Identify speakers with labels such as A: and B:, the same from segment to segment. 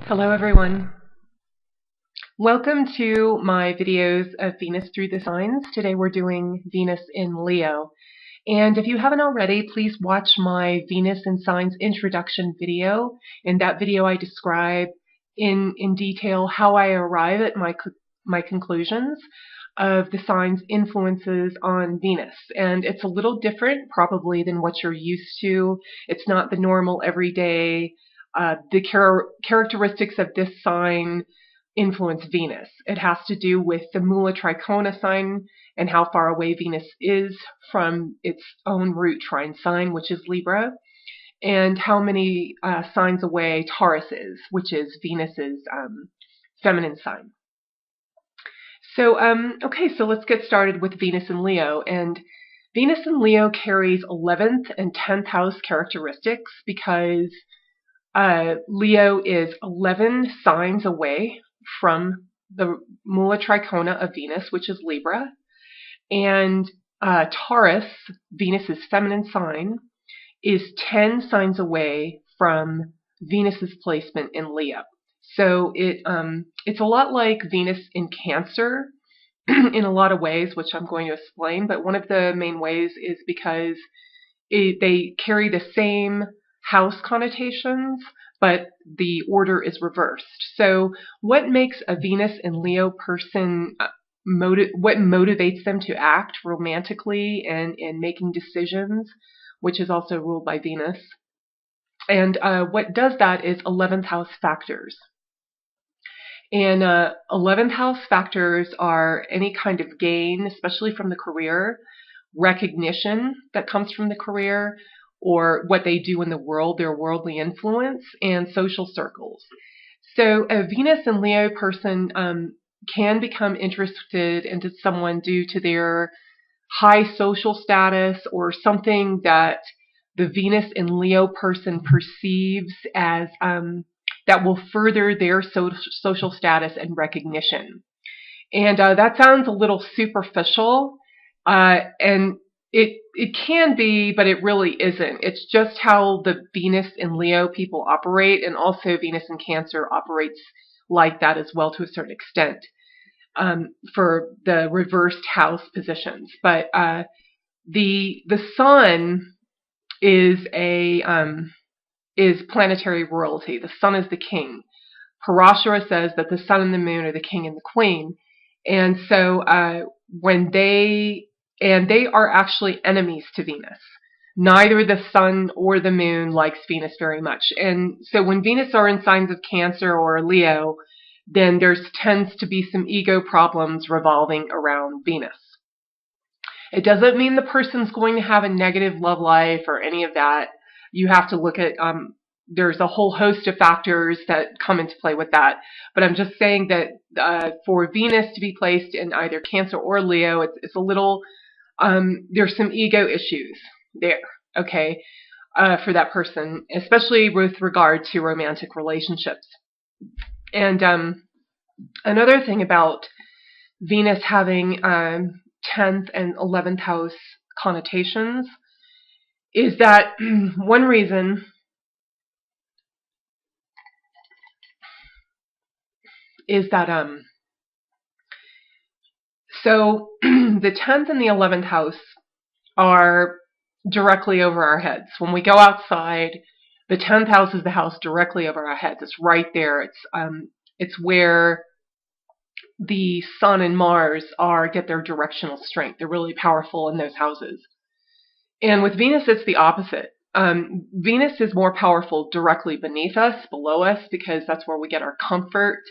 A: Hello everyone. Welcome to my videos of Venus through the signs. Today we're doing Venus in Leo. And if you haven't already, please watch my Venus in Signs introduction video. In that video I describe in detail how I arrive at my conclusions of the signs' influences on Venus. And it's a little different probably than what you're used to. It's not the normal everyday the characteristics of this sign influence Venus. It has to do with the Mula Tricona sign and how far away Venus is from its own root trine sign, which is Libra, and how many signs away Taurus is, which is Venus's feminine sign. So, so let's get started with Venus in Leo. And Venus in Leo carries 11th and 10th house characteristics because Leo is 11 signs away from the Mula Tricona of Venus, which is Libra, and Taurus, Venus's feminine sign, is 10 signs away from Venus's placement in Leo. So it's a lot like Venus in Cancer in a lot of ways, which I'm going to explain, but one of the main ways is because they carry the same house connotations, but the order is reversed. So what makes a Venus and Leo person, what motivates them to act romantically and in making decisions, which is also ruled by Venus. And what does that is 11th house factors. And 11th house factors are any kind of gain, especially from the career, recognition that comes from the career, or what they do in the world, their worldly influence, and social circles. So a Venus and Leo person can become interested into someone due to their high social status or something that the Venus and Leo person perceives as that will further their social status and recognition. And that sounds a little superficial, and it can be, but it really isn't. It's just how the Venus and Leo people operate, and also Venus in Cancer operates like that as well to a certain extent for the reversed house positions. But the sun is is planetary royalty. The sun is the king. Parashara says that the sun and the moon are the king and the queen, and so they are actually enemies to Venus. Neither the sun or the moon likes Venus very much. And so when Venus are in signs of Cancer or Leo, then there tends to be some ego problems revolving around Venus. It doesn't mean the person's going to have a negative love life or any of that. You have to look at, there's a whole host of factors that come into play with that. But I'm just saying that for Venus to be placed in either Cancer or Leo, it's a little, there's some ego issues there, okay, for that person, especially with regard to romantic relationships. And another thing about Venus having 10th and 11th house connotations is that one reason is that so the 10th and the 11th house are directly over our heads. When we go outside, the 10th house is the house directly over our heads. It's right there. It's where the Sun and Mars get their directional strength. They're really powerful in those houses. And with Venus, it's the opposite. Venus is more powerful directly beneath us, below us, because that's where we get our comfort.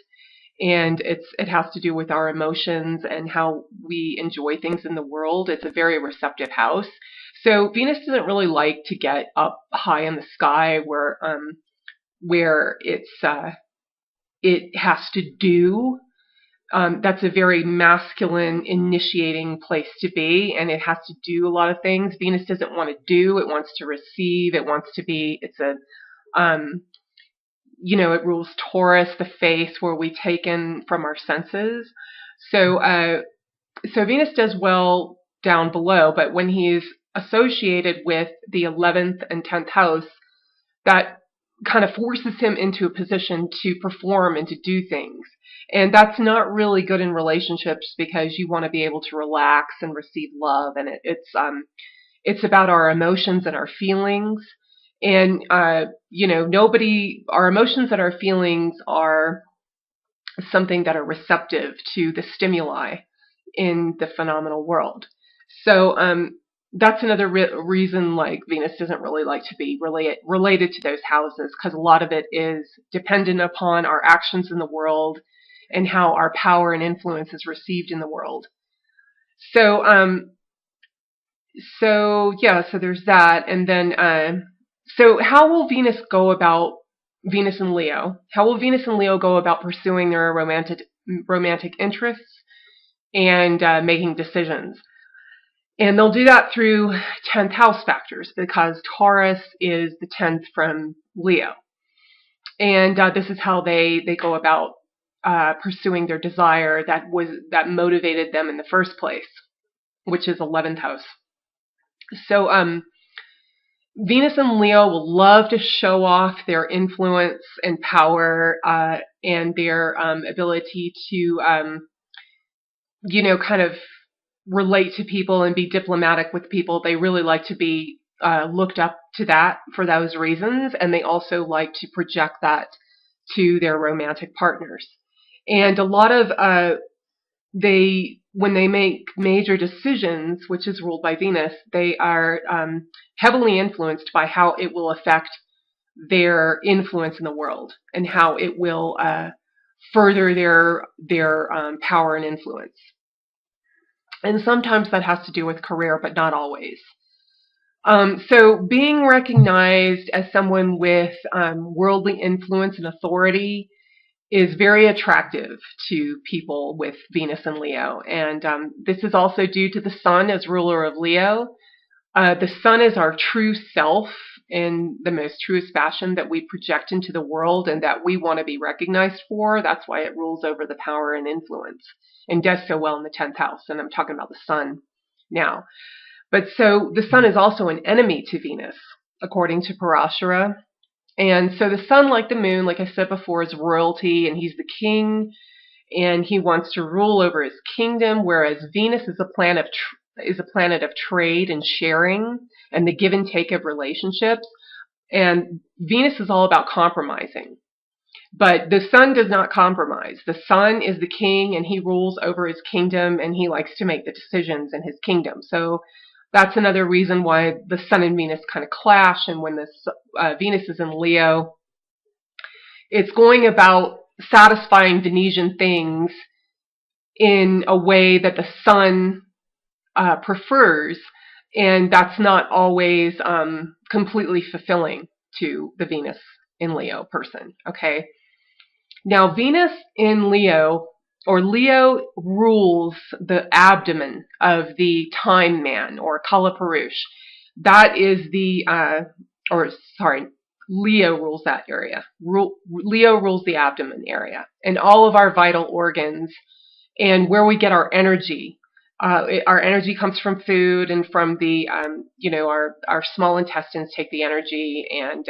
A: And it has to do with our emotions and how we enjoy things in the world. It's a very receptive house. So Venus doesn't really like to get up high in the sky where it has to do. That's a very masculine, initiating place to be, and it has to do a lot of things. Venus doesn't want to do; it wants to receive. It wants to be. It's a it rules Taurus, the face, where we take in from our senses. So Venus does well down below, but when he's associated with the 11th and 10th house, that kind of forces him into a position to perform and to do things. And that's not really good in relationships, because you want to be able to relax and receive love. And it's about our emotions and our feelings. And, our emotions and our feelings are something that are receptive to the stimuli in the phenomenal world. So that's another reason like Venus doesn't really like to be related to those houses, because a lot of it is dependent upon our actions in the world and how our power and influence is received in the world. So so there's that. And then so how will Venus and Leo, how will Venus and Leo go about pursuing their romantic interests and making decisions? And they'll do that through 10th house factors, because Taurus is the 10th from Leo. And this is how they go about pursuing their desire that motivated them in the first place, which is 11th house. So Venus and Leo will love to show off their influence and power and their ability to, kind of relate to people and be diplomatic with people. They really like to be looked up to that for those reasons, and they also like to project that to their romantic partners. And a lot of when they make major decisions, which is ruled by Venus, they are heavily influenced by how it will affect their influence in the world and how it will further their power and influence. And sometimes that has to do with career, but not always. So being recognized as someone with worldly influence and authority is very attractive to people with Venus and Leo. And this is also due to the Sun as ruler of Leo. The Sun is our true self in the most truest fashion that we project into the world and that we want to be recognized for. That's why it rules over the power and influence and does so well in the 10th house. And I'm talking about the Sun now. But so the Sun is also an enemy to Venus, according to Parashara. And so the Sun, like the Moon, like I said before, is royalty, and he's the king, and he wants to rule over his kingdom, whereas Venus is a planet of trade and sharing and the give and take of relationships. And Venus is all about compromising. But the Sun does not compromise. The Sun is the king, and he rules over his kingdom, and he likes to make the decisions in his kingdom. So that's another reason why the Sun and Venus kind of clash. And when Venus is in Leo, it's going about satisfying Venetian things in a way that the Sun prefers, and that's not always completely fulfilling to the Venus in Leo person. Okay. Now, Venus in Leo, or Leo, rules the abdomen of the time man, or Kalapurush. That is Leo rules that area. Leo rules the abdomen area and all of our vital organs and where we get our energy. Our energy comes from food and from the, our small intestines take the energy, and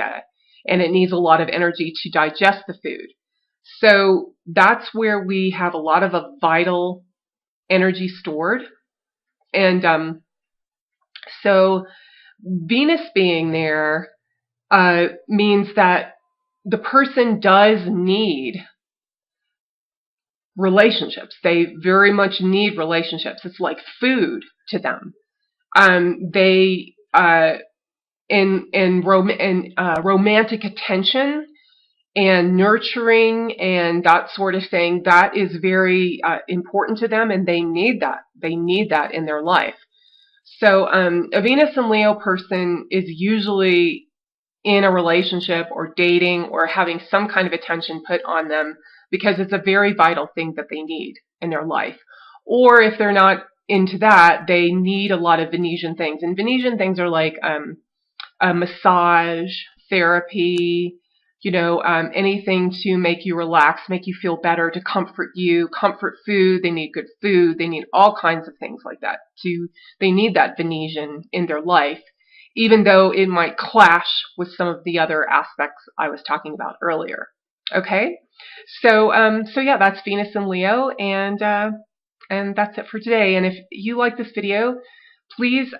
A: it needs a lot of energy to digest the food. So that's where we have a lot of a vital energy stored. And so Venus being there means that the person does need relationships. They very much need relationships. It's like food to them. Romantic attention and nurturing and that sort of thing, that is very important to them, and they need that. They need that in their life. So a Venus and Leo person is usually in a relationship or dating or having some kind of attention put on them because it's a very vital thing that they need in their life. Or if they're not into that, they need a lot of Venetian things. And Venetian things are like a massage, therapy, anything to make you relax, make you feel better, to comfort you, comfort food. They need good food. They need all kinds of things like that. They need that Venetian in their life. even though it might clash with some of the other aspects I was talking about earlier. Okay, so yeah, that's Venus and Leo, and that's it for today. And if you like this video, please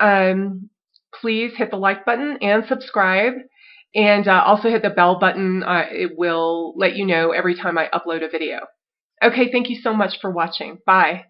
A: please hit the like button and subscribe, and also hit the bell button. It will let you know every time I upload a video. Okay, thank you so much for watching. Bye.